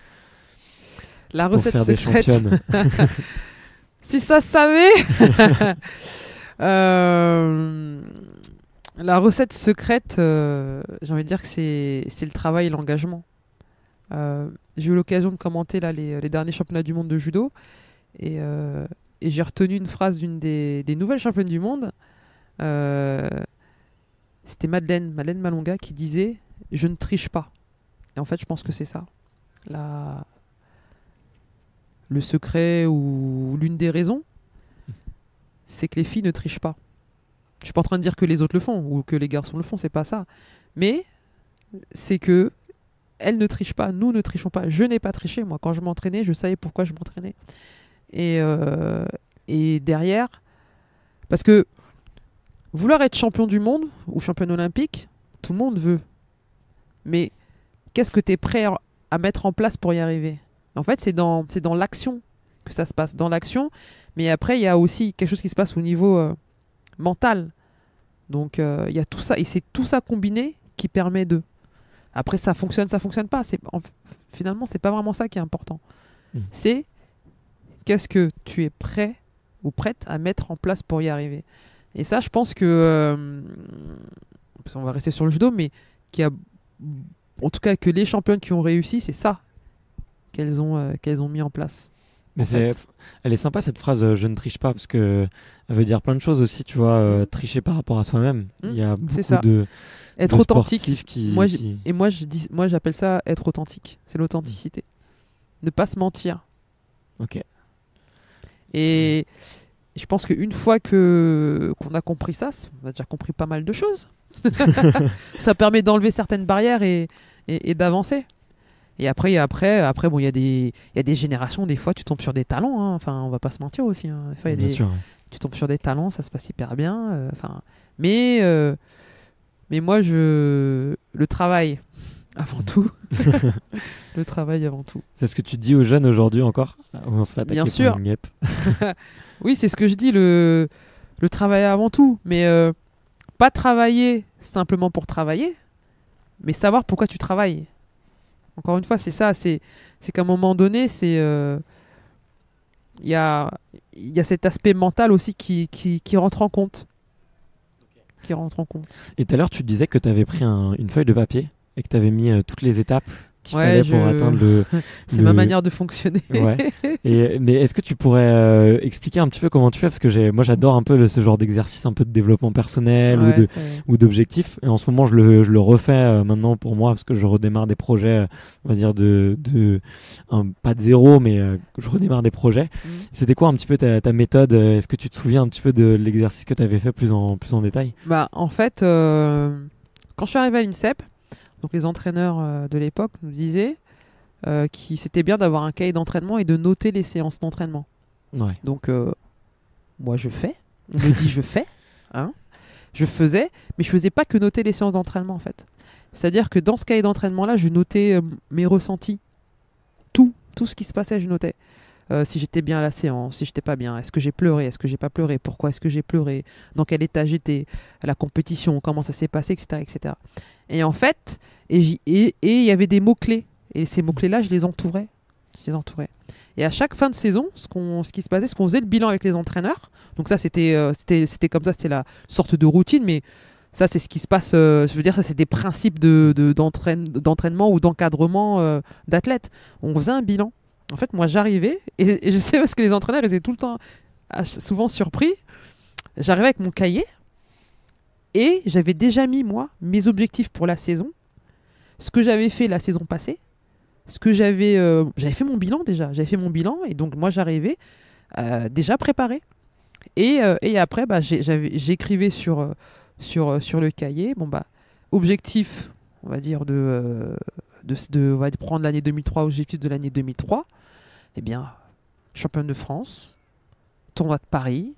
Speaker 1: pour faire des championnes?
Speaker 2: Si ça se savait. La recette secrète, j'ai envie de dire que c'est le travail et l'engagement. J'ai eu l'occasion de commenter là, les derniers championnats du monde de judo, et j'ai retenu une phrase d'une des nouvelles championnes du monde. C'était Madeleine Malonga qui disait « Je ne triche pas ». Et en fait, je pense que c'est ça. Le secret, ou l'une des raisons, c'est que les filles ne trichent pas. Je suis pas en train de dire que les autres le font ou que les garçons le font, c'est pas ça. Mais c'est que elles ne trichent pas, nous ne trichons pas. Je n'ai pas triché, moi. Quand je m'entraînais, je savais pourquoi je m'entraînais. Et derrière, parce que vouloir être champion du monde ou championne olympique, tout le monde veut. Mais qu'est-ce que tu es prêt à mettre en place pour y arriver? En fait, c'est dans l'action que ça se passe. Dans l'action, Mais après, il y a aussi quelque chose qui se passe au niveau mental. Donc, il y a tout ça. Et c'est tout ça combiné qui permet de... Après, ça fonctionne pas. Finalement, c'est pas vraiment ça qui est important. C'est qu'est-ce que tu es prêt ou prête à mettre en place pour y arriver. Et ça, je pense que... on va rester sur le judo, mais en tout cas, que les championnes qui ont réussi, c'est ça qu'elles ont mis en place.
Speaker 1: Mais elle est sympa cette phrase je ne triche pas, parce que elle veut dire plein de choses aussi, tu vois, tricher par rapport à soi-même. Il y a beaucoup
Speaker 2: être
Speaker 1: de
Speaker 2: authentique
Speaker 1: sportifs qui...
Speaker 2: moi j'appelle ça être authentique. C'est l'authenticité. Ne pas se mentir.
Speaker 1: Ok.
Speaker 2: Et je pense qu'une fois qu'on a compris ça, on a déjà compris pas mal de choses. Ça permet d'enlever certaines barrières et d'avancer. Et après, bon, il y a des générations, des fois, tu tombes sur des talents. Hein. Enfin, on va pas se mentir aussi. Hein. Des fois, tu tombes sur des talents, ça se passe hyper bien. Mais moi, le travail avant tout. Le travail avant tout.
Speaker 1: C'est ce que tu dis aux jeunes aujourd'hui encore? On se fait attaquer
Speaker 2: bien sûr.
Speaker 1: Par une guêpe.
Speaker 2: Oui, c'est ce que je dis, le travail avant tout. Mais pas travailler simplement pour travailler, mais savoir pourquoi tu travailles. Encore une fois, c'est ça. C'est qu'à un moment donné, il y a cet aspect mental aussi qui rentre en compte. Qui rentre en compte.
Speaker 1: Et tout à l'heure, tu disais que tu avais pris une feuille de papier et que tu avais mis toutes les étapes qu'il fallait pour atteindre le...
Speaker 2: C'est ma manière de fonctionner.
Speaker 1: Ouais. Mais est-ce que tu pourrais expliquer un petit peu comment tu fais? Parce que moi j'adore un peu ce genre d'exercice un peu de développement personnel ou d'objectifs. Et en ce moment je le refais maintenant pour moi, parce que je redémarre des projets, on va dire pas de zéro, mais je redémarre des projets. C'était quoi un petit peu ta méthode? Est-ce que tu te souviens un petit peu de l'exercice que tu avais fait plus en détail?
Speaker 2: En fait, quand je suis arrivé à l'INSEP, donc les entraîneurs de l'époque nous disaient que c'était bien d'avoir un cahier d'entraînement et de noter les séances d'entraînement.
Speaker 1: Ouais.
Speaker 2: Donc moi je fais, on me dit je fais, hein. Je faisais, mais je faisais pas que noter les séances d'entraînement en fait. C'est-à-dire que dans ce cahier d'entraînement là, je notais mes ressentis, tout ce qui se passait, je notais. Si j'étais bien à la séance, si j'étais pas bien, est-ce que j'ai pleuré, est-ce que j'ai pas pleuré, pourquoi est-ce que j'ai pleuré, dans quel état j'étais, à la compétition, comment ça s'est passé, etc., etc. Et en fait, il y avait des mots-clés. Et ces mots-clés-là, je les entourais. Et à chaque fin de saison, ce qui se passait, c'est qu'on faisait le bilan avec les entraîneurs. Donc ça, c'était comme ça, c'était la sorte de routine, mais ça, c'est ce qui se passe. Je veux dire, ça, c'est des principes d'entraînement ou d'encadrement d'athlètes. On faisait un bilan. En fait, moi, j'arrivais, et je sais parce que les entraîneurs étaient tout le temps souvent surpris. J'arrivais avec mon cahier, et j'avais déjà mis, moi, mes objectifs pour la saison, ce que j'avais fait la saison passée, j'avais fait mon bilan déjà. J'avais fait mon bilan, et donc moi, j'arrivais déjà préparé. Et après, j'écrivais sur le cahier, objectif, on va dire, on va prendre l'année 2003, objectif de l'année 2003, eh bien, championne de France, tournoi de Paris,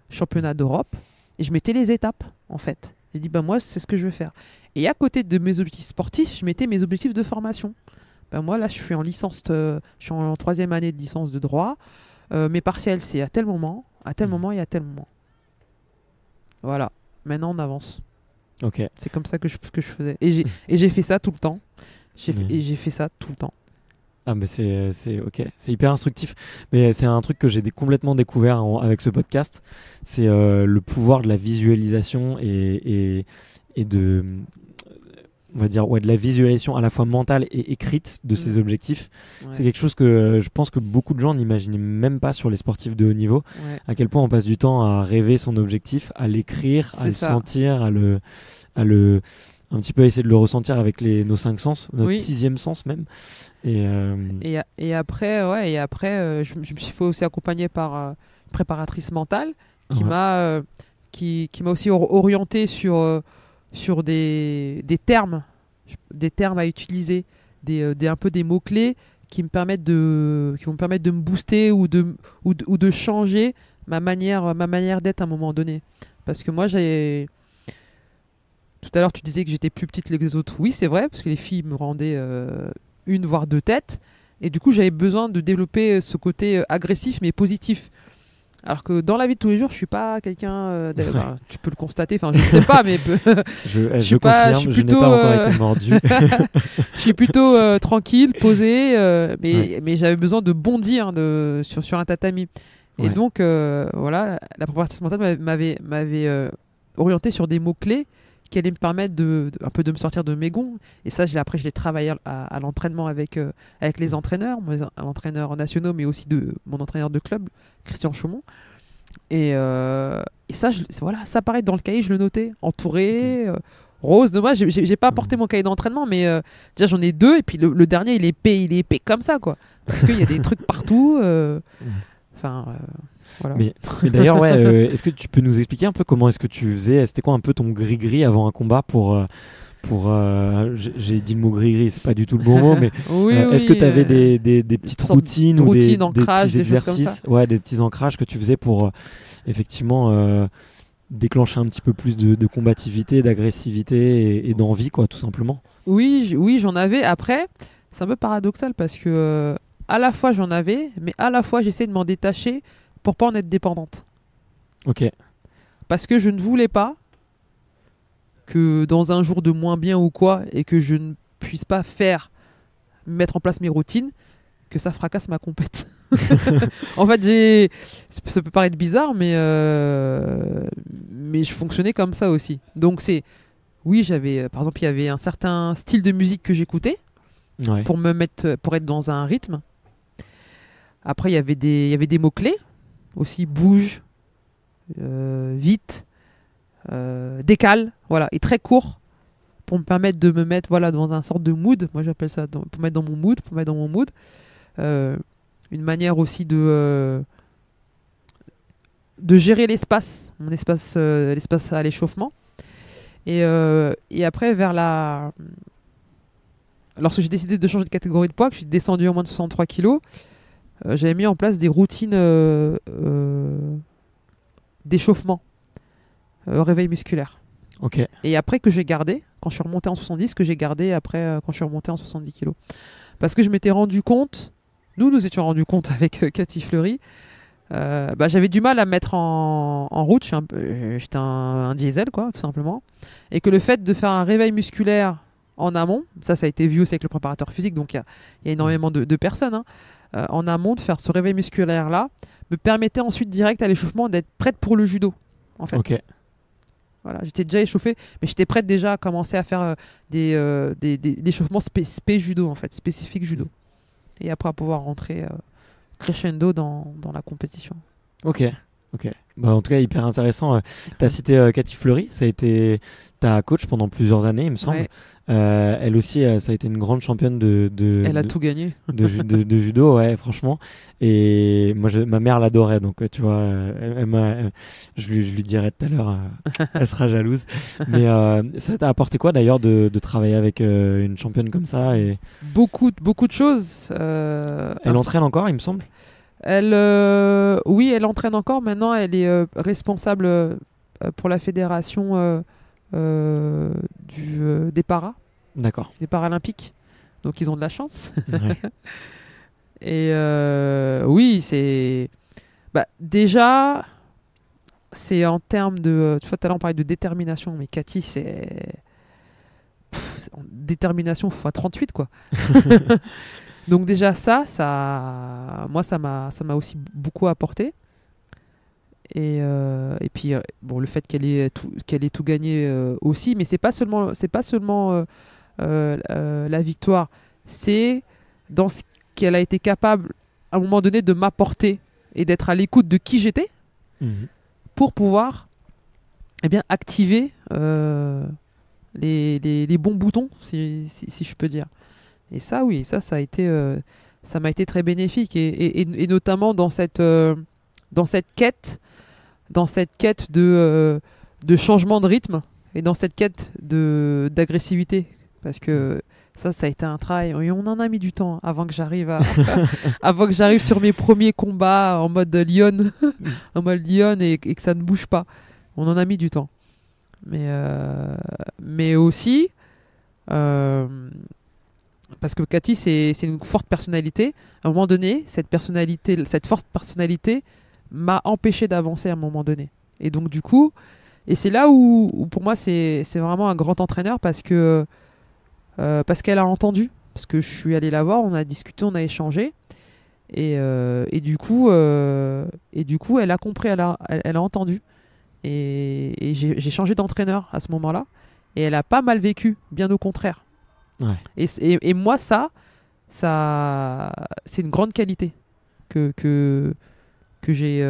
Speaker 2: championnat d'Europe, et je mettais les étapes, en fait. J'ai dit, moi, c'est ce que je veux faire. Et à côté de mes objectifs sportifs, je mettais mes objectifs de formation. Moi, là, je suis en licence, je suis en 3e année de licence de droit. Mes partiels, c'est à tel moment et à tel moment. Voilà. Maintenant, on avance.
Speaker 1: Ok.
Speaker 2: C'est comme ça que je faisais. Et j'ai fait ça tout le temps. J'ai fait ça tout le temps.
Speaker 1: Ah, mais c'est ok, c'est hyper instructif. Mais c'est un truc que j'ai complètement découvert avec ce podcast. C'est le pouvoir de la visualisation et de, on va dire, de la visualisation à la fois mentale et écrite de ses objectifs. Ouais. C'est quelque chose que je pense que beaucoup de gens n'imaginent même pas sur les sportifs de haut niveau. Ouais. À quel point on passe du temps à rêver son objectif, à l'écrire, à le sentir, à le un petit peu essayer de le ressentir avec nos 5 sens, notre 6e sens même.
Speaker 2: Et après, je me suis fait aussi accompagner par une préparatrice mentale qui m'a aussi orienté sur des termes à utiliser, un peu des mots-clés qui vont me permettre de me booster ou de changer ma manière d'être à un moment donné. Parce que moi, tout à l'heure, tu disais que j'étais plus petite que les autres. Oui, c'est vrai, parce que les filles me rendaient 1 voire 2 têtes. Et du coup, j'avais besoin de développer ce côté agressif, mais positif. Alors que dans la vie de tous les jours, je suis pas quelqu'un. Tu peux le constater. Enfin, je ne sais pas, mais
Speaker 1: je confirme, je n'ai pas encore été mordu.
Speaker 2: Je suis plutôt tranquille, posé, mais j'avais besoin de bondir sur un tatami. Et donc, voilà, la préparation mentale m'avait orienté sur des mots-clés qui allaient me permettre un peu de me sortir de mes gonds. Et ça, après, je l'ai travaillé à l'entraînement avec les entraîneurs, l'entraîneur nationaux, mais aussi mon entraîneur de club, Christian Chaumont. Et ça, voilà, ça paraît dans le cahier, je le notais, entouré, rose. Dommage, j'ai pas apporté mon cahier d'entraînement, mais déjà j'en ai 2, et puis le dernier, il est épais comme ça, quoi. Parce qu'il y a des trucs partout. Voilà.
Speaker 1: Mais d'ailleurs, est-ce que tu peux nous expliquer un peu comment est-ce que tu faisais? C'était quoi un peu ton gris-gris avant un combat pour j'ai dit le mot gris-gris, c'est pas du tout le bon mot, mais est-ce que tu avais des petites routines ou des petits exercices, des petits ancrages que tu faisais pour effectivement déclencher un petit peu plus de combativité, d'agressivité et d'envie, quoi, tout simplement?
Speaker 2: Oui, j'en avais. Après, c'est un peu paradoxal parce que à la fois j'en avais, mais à la fois j'essayais de m'en détacher pour pas en être dépendante.
Speaker 1: Ok.
Speaker 2: Parce que je ne voulais pas que dans un jour de moins bien ou quoi, et que je ne puisse pas mettre en place mes routines, que ça fracasse ma compète. En fait, ça peut paraître bizarre, mais je fonctionnais comme ça aussi. Donc par exemple, il y avait un certain style de musique que j'écoutais pour être dans un rythme. Après, il y avait des mots-clés aussi, bouge, vite, décale, voilà, et très court, pour me permettre de me mettre dans un sorte de mood. Moi, j'appelle ça pour mettre dans mon mood. Une manière aussi de gérer l'espace à l'échauffement. Et après, lorsque j'ai décidé de changer de catégorie de poids, que je suis descendu en moins de 63 kilos, j'avais mis en place des routines d'échauffement, réveil musculaire.
Speaker 1: Okay.
Speaker 2: Et après que j'ai gardé, quand je suis remonté en 70, que j'ai gardé après quand je suis remonté en 70 kilos. Parce que je m'étais rendu compte, nous étions rendus compte avec Cathy Fleury, j'avais du mal à mettre en route, j'étais un diesel, quoi, tout simplement. Et que le fait de faire un réveil musculaire en amont, ça a été vu aussi avec le préparateur physique, donc il y a énormément de personnes, en amont, de faire ce réveil musculaire-là, me permettait ensuite direct à l'échauffement d'être prête pour le judo, en fait.
Speaker 1: Okay.
Speaker 2: Voilà, j'étais déjà échauffée, mais j'étais prête déjà à commencer à faire l'échauffement judo, en fait, spécifique judo. Et après à pouvoir rentrer crescendo dans la compétition.
Speaker 1: Ok. En tout cas, hyper intéressant. Tu as cité Cathy Fleury, ça a été ta coach pendant plusieurs années, il me semble. Ouais. Elle aussi, ça a été une grande championne
Speaker 2: elle a tout gagné.
Speaker 1: de judo, ouais, franchement. Et moi, ma mère l'adorait, donc tu vois, je lui dirai tout à l'heure, elle sera jalouse. Mais ça t'a apporté quoi d'ailleurs de travailler avec une championne comme ça
Speaker 2: Beaucoup de choses.
Speaker 1: Elle entraîne encore, il me semble.
Speaker 2: Oui, elle entraîne encore. Maintenant, elle est responsable pour la fédération des paras.
Speaker 1: D'accord.
Speaker 2: Des Paralympiques. Donc, ils ont de la chance.
Speaker 1: Ouais.
Speaker 2: Et oui, c'est... déjà, c'est en termes de... Tu vois, tout à l'heure, on parlait de détermination. Mais Cathy, c'est... détermination x 38, quoi. Donc déjà moi ça m'a aussi beaucoup apporté. Et puis le fait qu'elle ait tout gagné aussi, mais c'est pas seulement la victoire, c'est dans ce qu'elle a été capable à un moment donné de m'apporter et d'être à l'écoute de qui j'étais pour pouvoir activer les bons boutons, si je peux dire. Et ça, oui, ça m'a été très bénéfique et notamment dans cette quête de changement de rythme et dans cette quête d'agressivité, parce que ça a été un travail et on en a mis du temps avant que j'arrive avant que j'arrive sur mes premiers combats en mode lion et que ça ne bouge pas. On en a mis du temps, mais aussi parce que Cathy, c'est une forte personnalité. À un moment donné, cette forte personnalité m'a empêché d'avancer à un moment donné. Et donc du coup, et c'est là où pour moi c'est vraiment un grand entraîneur parce qu'elle a entendu, parce que je suis allé la voir, on a discuté, on a échangé, et du coup elle a compris, elle a entendu, et j'ai changé d'entraîneur à ce moment-là, et elle a pas mal vécu, bien au contraire.
Speaker 1: Ouais.
Speaker 2: Et moi ça c'est une grande qualité que j'ai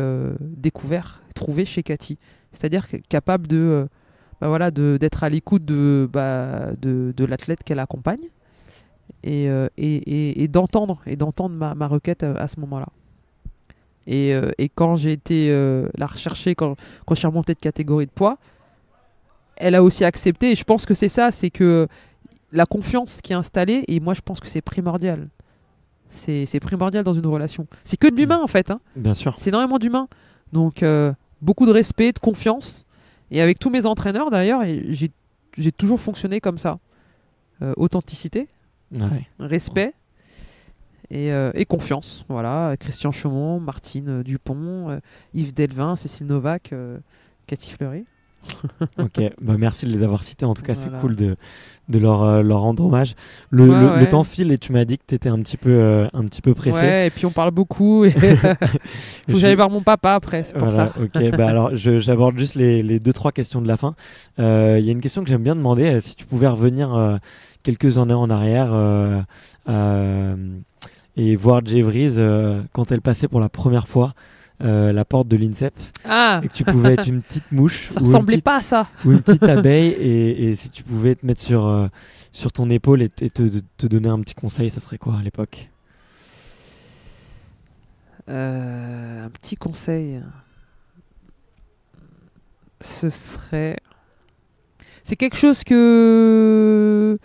Speaker 2: trouvé chez Cathy. C'est-à-dire capable d'être à l'écoute de l'athlète qu'elle accompagne et d'entendre ma requête à ce moment-là. Et quand j'ai été la rechercher, quand je suis remontée de catégorie de poids, elle a aussi accepté. Et je pense que c'est ça, c'est que la confiance qui est installée, et moi je pense que c'est primordial. C'est primordial dans une relation. C'est que de l'humain en fait. Hein.
Speaker 1: Bien sûr.
Speaker 2: C'est énormément d'humain. Donc beaucoup de respect, de confiance. Et avec tous mes entraîneurs d'ailleurs, j'ai toujours fonctionné comme ça. Authenticité, respect et confiance. Voilà, Christian Chaumont, Martine Dupont, Yves Delvin, Cécile Novak, Cathy Fleury.
Speaker 1: Ok, merci de les avoir cités. En tout cas, c'est cool de leur rendre hommage. Le temps file et tu m'as dit que tu étais un petit peu pressé.
Speaker 2: Ouais, et puis on parle beaucoup. Faut que j'aille voir mon papa après, c'est pour ça.
Speaker 1: Ok, alors j'aborde juste les 2-3 questions de la fin. Il y a une question que j'aime bien demander. Si tu pouvais revenir quelques années en arrière et voir Jay Vries quand elle passait pour la première fois la porte de l'INSEP, et que tu pouvais être une petite mouche,
Speaker 2: ça ressemblait pas à ça,
Speaker 1: ou une petite abeille, et si tu pouvais te mettre sur ton épaule et te donner un petit conseil, ça serait quoi à l'époque?
Speaker 2: Un petit conseil, ce serait, c'est quelque chose que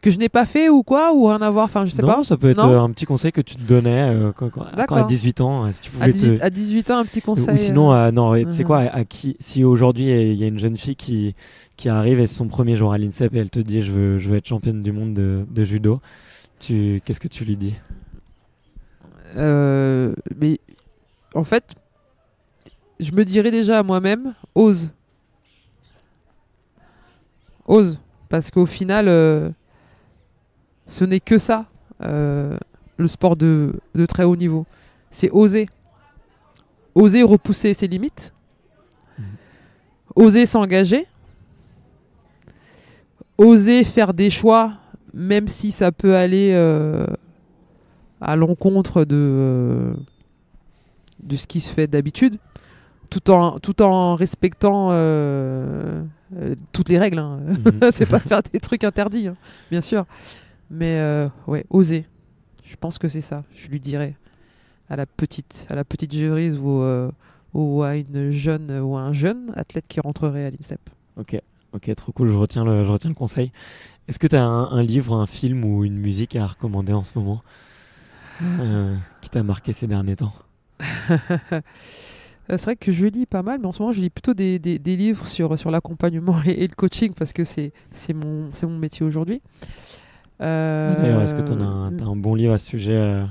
Speaker 2: je n'ai pas fait ou quoi, ou rien à voir, enfin je sais pas.
Speaker 1: Non, ça peut être un petit conseil que tu te donnais quand à 18 ans, si tu pouvais
Speaker 2: à 18 ans, un petit conseil.
Speaker 1: Ou sinon, non, tu sais quoi, si aujourd'hui il y a une jeune fille qui arrive et c'est son premier jour à l'INSEP et elle te dit je veux être championne du monde de judo, qu'est-ce que tu lui dis?
Speaker 2: Mais en fait, je me dirais déjà à moi-même, ose, parce qu'au final ce n'est que ça, le sport de très haut niveau. C'est oser repousser ses limites, oser s'engager, oser faire des choix, même si ça peut aller à l'encontre de ce qui se fait d'habitude, tout en respectant toutes les règles. Hein. C'est pas faire des trucs interdits, hein, bien sûr. Mais ouais, oser. Je pense que c'est ça. Je lui dirais à la petite jureuse ou à une jeune ou à un jeune athlète qui rentrerait à l'INSEP.
Speaker 1: Ok, trop cool. Je retiens le conseil. Est-ce que tu as un livre, un film ou une musique à recommander en ce moment qui t'a marqué ces derniers temps?
Speaker 2: C'est vrai que je lis pas mal, mais en ce moment je lis plutôt des livres sur l'accompagnement et le coaching parce que c'est mon métier aujourd'hui.
Speaker 1: D'ailleurs, est-ce que t'as un bon livre à ce sujet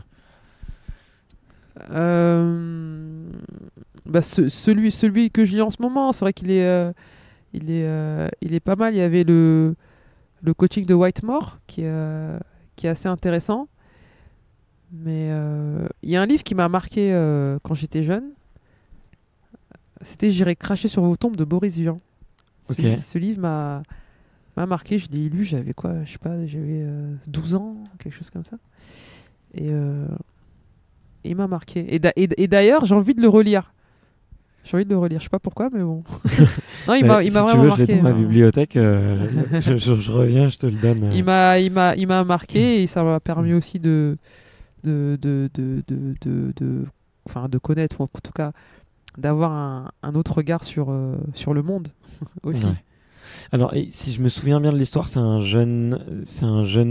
Speaker 2: celui que je lis en ce moment, c'est vrai qu'il est pas mal. Il y avait le coaching de Whitemore qui est assez intéressant. Mais il y a un livre qui m'a marqué quand j'étais jeune. C'était J'irai cracher sur vos tombes de Boris Vian. Ce livre m'a marqué. Je l'ai lu, j'avais quoi, je sais pas, j'avais 12 ans, quelque chose comme ça. Et il m'a marqué. Et d'ailleurs, j'ai envie de le relire. Je sais pas pourquoi, mais bon. Non, il m'a vraiment marqué.
Speaker 1: Je l'ai dans ma bibliothèque. Je reviens, je te le donne.
Speaker 2: Il m'a marqué et ça m'a permis aussi de connaître, ou en tout cas d'avoir un autre regard sur le monde aussi.
Speaker 1: Ouais. Alors, si je me souviens bien de l'histoire, c'est un jeune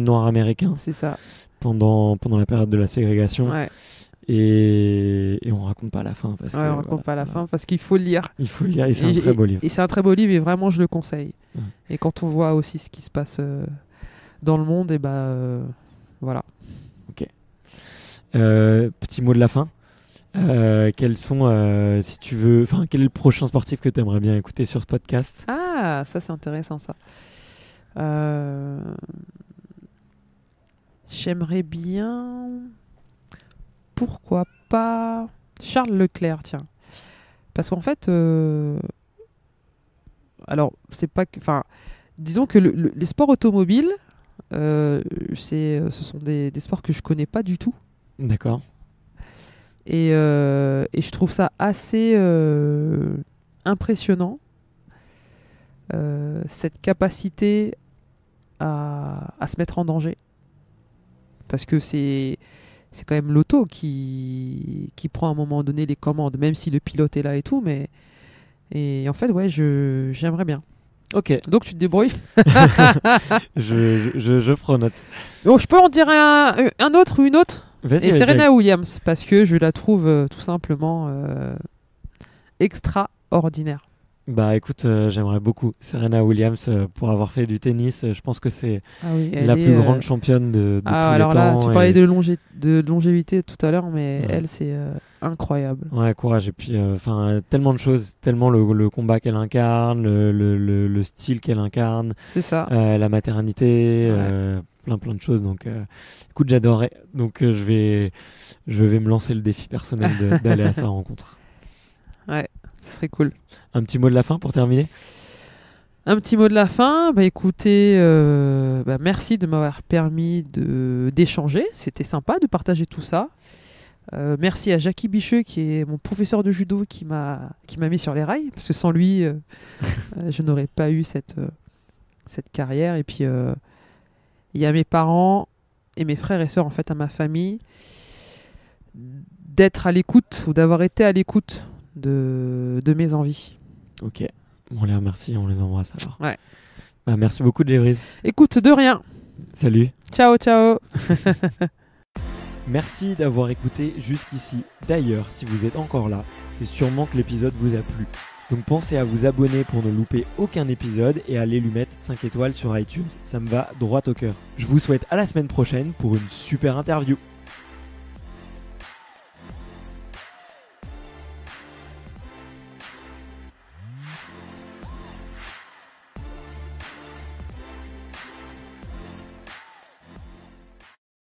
Speaker 1: noir américain.
Speaker 2: C'est ça.
Speaker 1: Pendant la période de la ségrégation.
Speaker 2: Ouais.
Speaker 1: Et on raconte pas la fin parce
Speaker 2: on raconte pas la fin parce qu'il faut le lire.
Speaker 1: Il faut le lire et c'est un très beau livre.
Speaker 2: Et c'est un très beau livre et vraiment je le conseille. Et quand on voit aussi ce qui se passe dans le monde, et voilà.
Speaker 1: Ok. Petit mot de la fin. Quels sont, si tu veux, quel est le prochain sportif que tu aimerais bien écouter sur ce podcast?
Speaker 2: Ah, ça c'est intéressant ça. J'aimerais bien, pourquoi pas Charles Leclerc, tiens. Parce qu'en fait, alors c'est pas que, disons que les sports automobiles, ce sont des sports que je connais pas du tout.
Speaker 1: D'accord.
Speaker 2: Et je trouve ça assez impressionnant, cette capacité à se mettre en danger. Parce que c'est quand même l'auto qui prend à un moment donné les commandes, même si le pilote est là et tout. Et en fait, ouais, j'aimerais bien.
Speaker 1: Ok.
Speaker 2: Donc tu te débrouilles.
Speaker 1: je prends note.
Speaker 2: Bon, je peux en dire un autre ou une autre?
Speaker 1: Vas-y,
Speaker 2: Et
Speaker 1: vas-y.
Speaker 2: Serena Williams, parce que je la trouve tout simplement extraordinaire.
Speaker 1: Bah écoute, j'aimerais beaucoup Serena Williams pour avoir fait du tennis. Je pense que c'est
Speaker 2: Ah oui,
Speaker 1: la plus grande championne de tous
Speaker 2: alors
Speaker 1: les
Speaker 2: là,
Speaker 1: temps.
Speaker 2: tu parlais de longévité tout à l'heure, mais
Speaker 1: Ouais.
Speaker 2: elle, c'est incroyable.
Speaker 1: Ouais, courage. Et puis, tellement de choses, tellement le combat qu'elle incarne, le style qu'elle incarne,
Speaker 2: C'est ça.
Speaker 1: la maternité, plein de choses. Donc, écoute, j'adorais. Donc, je vais me lancer le défi personnel d'aller à sa rencontre.
Speaker 2: Ouais, ce serait cool.
Speaker 1: Un petit mot de la fin pour terminer?
Speaker 2: Un petit mot de la fin. Bah écoutez, merci de m'avoir permis d'échanger. C'était sympa de partager tout ça. Merci à Jackie Bicheux, qui est mon professeur de judo, qui m'a mis sur les rails, parce que sans lui, je n'aurais pas eu cette carrière. Et puis, il y a mes parents et mes frères et sœurs, en fait, à ma famille, d'être à l'écoute ou d'avoir été à l'écoute de mes envies.
Speaker 1: Ok. On les remercie, on les embrasse alors.
Speaker 2: Ouais.
Speaker 1: Bah, merci beaucoup, Jevriz.
Speaker 2: Écoute, de rien.
Speaker 1: Salut.
Speaker 2: Ciao, ciao.
Speaker 1: Merci d'avoir écouté jusqu'ici. D'ailleurs, si vous êtes encore là, c'est sûrement que l'épisode vous a plu. Donc pensez à vous abonner pour ne louper aucun épisode et à aller lui mettre 5 étoiles sur iTunes. Ça me va droit au cœur. Je vous souhaite à la semaine prochaine pour une super interview.